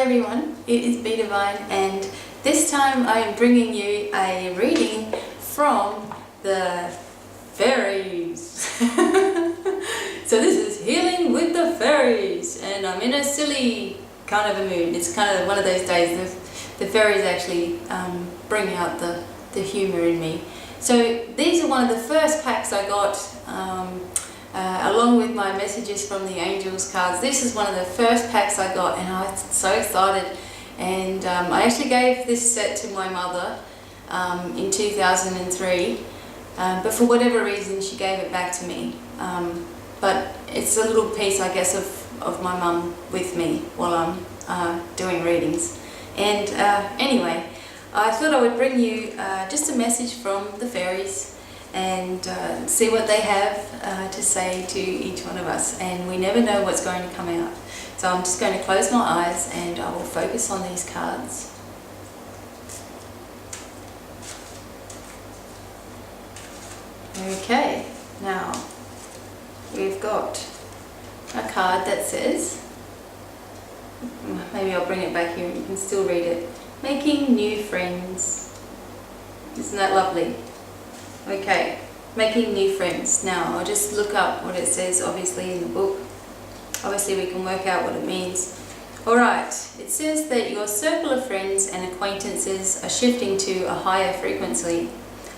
everyone, it is BDevine, and this time I am bringing you a reading from the fairies. So this is Healing with the Fairies, and I'm in a silly kind of a mood. It's kind of one of those days the fairies actually bring out the humour in me. So these are one of the first packs I got along with my messages from the angels cards. This is one of the first packs I got, and I was so excited. And I actually gave this set to my mother in 2003, but for whatever reason she gave it back to me. But it's a little piece, I guess, of my mum with me while I'm doing readings. And anyway, I thought I would bring you just a message from the fairies and see what they have to say to each one of us. And we never know what's going to come out. So I'm just going to close my eyes and I will focus on these cards. Okay, now we've got a card that says, maybe I'll bring it back here and you can still read it. Making new friends. Isn't that lovely? Okay, making new friends. Now I'll just look up what it says obviously in the book. Obviously we can work out what it means. Alright, it says that your circle of friends and acquaintances are shifting to a higher frequency.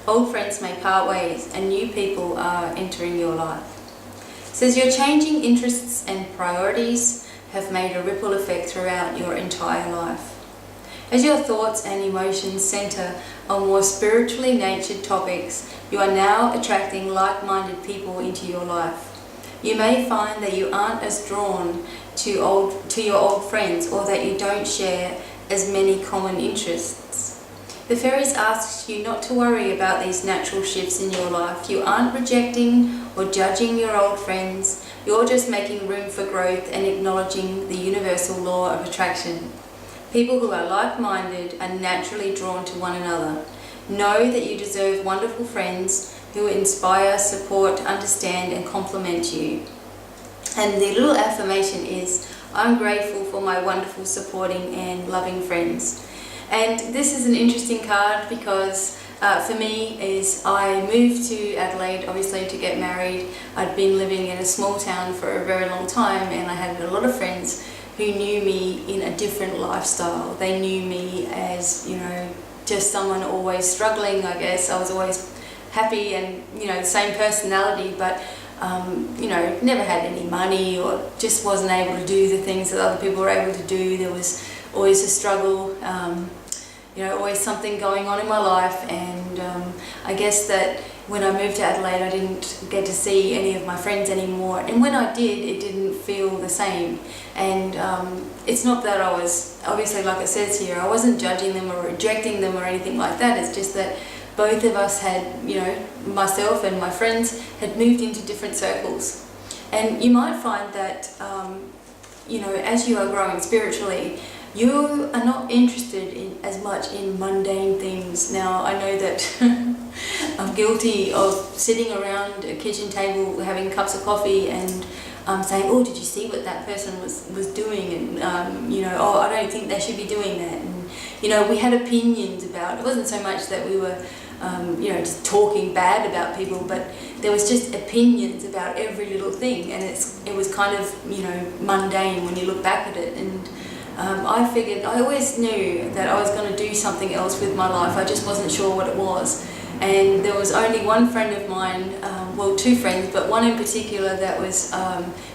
Old friends may part ways and new people are entering your life. It says your changing interests and priorities have made a ripple effect throughout your entire life. As your thoughts and emotions center on more spiritually natured topics, you are now attracting like-minded people into your life. You may find that you aren't as drawn to your old friends, or that you don't share as many common interests. The fairies ask you not to worry about these natural shifts in your life. You aren't rejecting or judging your old friends. You're just making room for growth and acknowledging the universal law of attraction. People who are like-minded are naturally drawn to one another. Know that you deserve wonderful friends who inspire, support, understand and complement you. And the little affirmation is, I'm grateful for my wonderful, supporting and loving friends. And this is an interesting card because for me is I moved to Adelaide obviously to get married. I'd been living in a small town for a very long time and I had a lot of friends who knew me in a different lifestyle. They knew me as, you know, just someone always struggling, I guess. I was always happy and, you know, the same personality, but, you know, never had any money or just wasn't able to do the things that other people were able to do. There was always a struggle, you know, always something going on in my life. And I guess that when I moved to Adelaide, I didn't get to see any of my friends anymore. And when I did, it didn't feel the same. And it's not that I was, obviously like it says here, I wasn't judging them or rejecting them or anything like that. It's just that both of us had, you know, myself and my friends had moved into different circles. And you might find that, you know, as you are growing spiritually, you are not interested in as much in mundane things. Now, I know that I'm guilty of sitting around a kitchen table having cups of coffee and saying, oh, did you see what that person was doing? And, you know, oh, I don't think they should be doing that. And, you know, we had opinions about, it wasn't so much that we were, you know, just talking bad about people, but there was just opinions about every little thing. And it was kind of, you know, mundane when you look back at it. And I figured, I always knew that I was going to do something else with my life. I just wasn't sure what it was. And there was only one friend of mine, well, two friends, but one in particular that was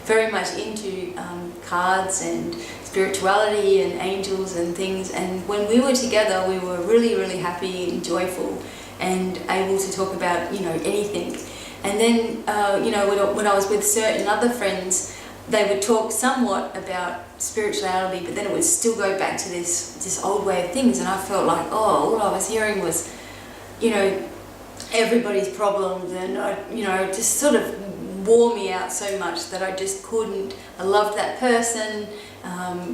very much into cards and spirituality and angels and things. And when we were together, we were really, really happy and joyful and able to talk about, you know, anything. And then, you know, when I was with certain other friends, they would talk somewhat about spirituality, but then it would still go back to this old way of things. And I felt like, oh, all I was hearing was, you know, everybody's problems, and you know, it just sort of wore me out so much that I just couldn't. I loved that person,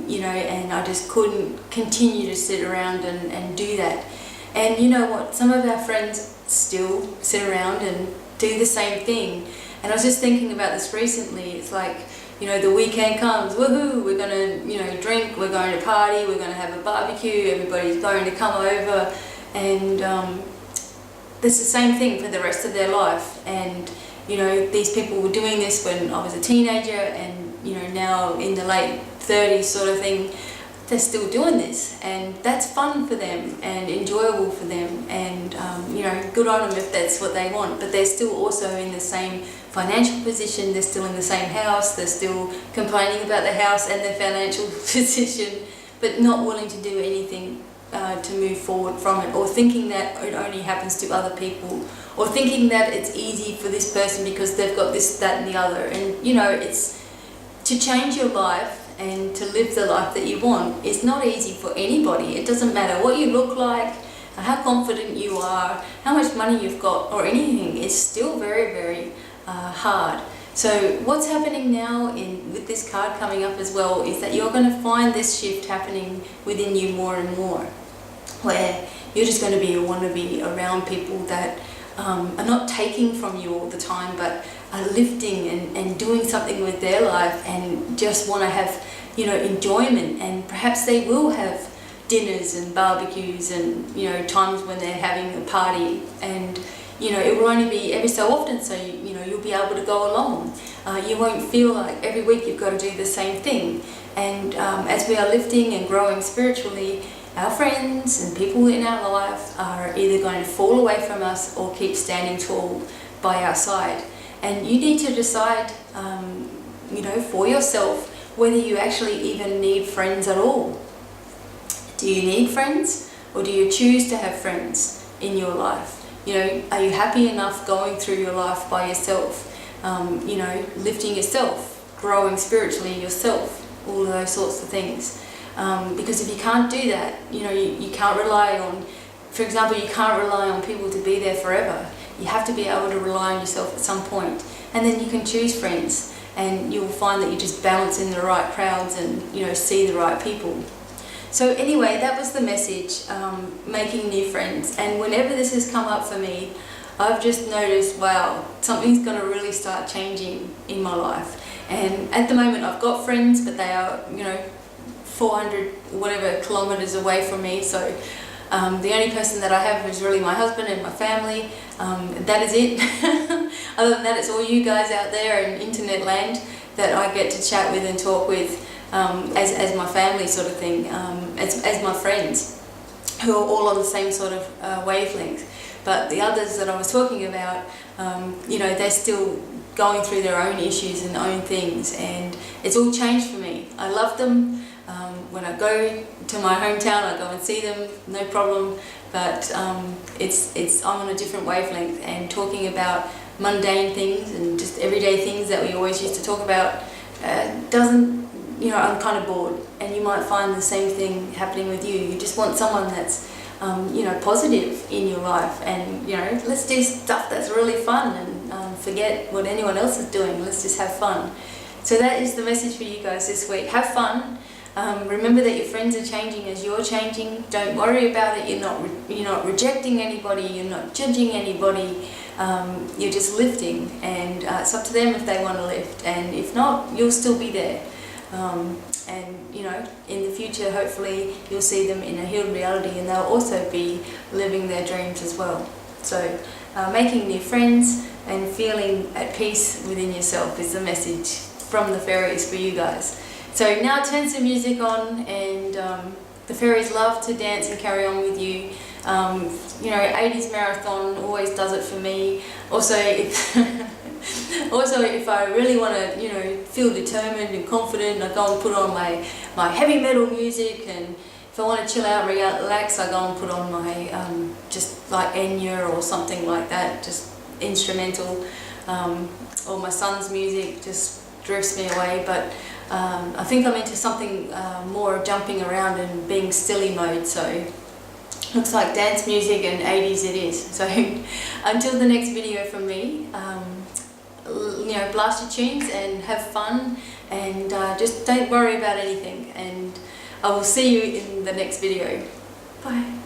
you know, and I just couldn't continue to sit around and do that. And you know what? Some of our friends still sit around and do the same thing. And I was just thinking about this recently. It's like, you know, the weekend comes, woohoo, we're going to, you know, drink, we're going to party, we're going to have a barbecue, everybody's going to come over, and it's the same thing for the rest of their life. And you know, these people were doing this when I was a teenager, and you know, now in the late 30s sort of thing, they're still doing this, and that's fun for them and enjoyable for them, and you know, good on them if that's what they want. But they're still also in the same financial position, they're still in the same house, they're still complaining about the house and their financial position, but not willing to do anything to move forward from it, or thinking that it only happens to other people, or thinking that it's easy for this person because they've got this, that and the other. And you know, it's to change your life and to live the life that you want. It's not easy for anybody. It doesn't matter what you look like, how confident you are, how much money you've got, or anything. It's still very, very hard. So what's happening now with this card coming up as well is that you're going to find this shift happening within you more and more, where you're just going to want to be around people that are not taking from you all the time, but are lifting and doing something with their life, and just want to have, you know, enjoyment. And perhaps they will have dinners and barbecues and, you know, times when they're having a party, and you know, it will only be every so often, so you know, you'll be able to go along. You won't feel like every week you've got to do the same thing. And as we are lifting and growing spiritually, our friends and people in our life are either going to fall away from us or keep standing tall by our side. And you need to decide, you know, for yourself, whether you actually even need friends at all. Do you need friends, or do you choose to have friends in your life? You know, are you happy enough going through your life by yourself? You know, lifting yourself, growing spiritually yourself, all of those sorts of things. Because if you can't do that, you know, you can't rely on, for example, you can't rely on people to be there forever. You have to be able to rely on yourself at some point. And then you can choose friends, and you'll find that you just balance in the right crowds and, you know, see the right people. So anyway, that was the message, making new friends. And whenever this has come up for me, I've just noticed, wow, something's going to really start changing in my life. And at the moment I've got friends, but they are, you know, 400 whatever kilometers away from me. So the only person that I have is really my husband and my family. That is it. Other than that, it's all you guys out there in internet land that I get to chat with and talk with. As my family sort of thing, as my friends, who are all on the same sort of wavelength. But the others that I was talking about, you know, they're still going through their own issues and own things, and it's all changed for me. I love them. When I go to my hometown, I go and see them, no problem. But I'm on a different wavelength, and talking about mundane things and just everyday things that we always used to talk about doesn't. You know, I'm kind of bored, and you might find the same thing happening with you. You just want someone that's, you know, positive in your life, and, you know, let's do stuff that's really fun, and forget what anyone else is doing. Let's just have fun. So that is the message for you guys this week. Have fun. Remember that your friends are changing as you're changing. Don't worry about it. You're not rejecting anybody. You're not judging anybody. You're just lifting, and it's up to them if they want to lift, and if not, you'll still be there. And you know, in the future, hopefully you'll see them in a healed reality, and they'll also be living their dreams as well. So making new friends and feeling at peace within yourself is the message from the fairies for you guys. So now turn some music on, and the fairies love to dance and carry on with you. You know, 80s marathon always does it for me. Also, if I really want to, you know, feel determined and confident, I go and put on my heavy metal music, and if I want to chill out and relax, I go and put on my just like Enya or something like that, just instrumental, or my son's music just drifts me away. But I think I'm into something more jumping around and being silly mode, so looks like dance music and 80s it is. So until the next video from me, you know, blast your tunes and have fun, and just don't worry about anything, and I will see you in the next video. Bye.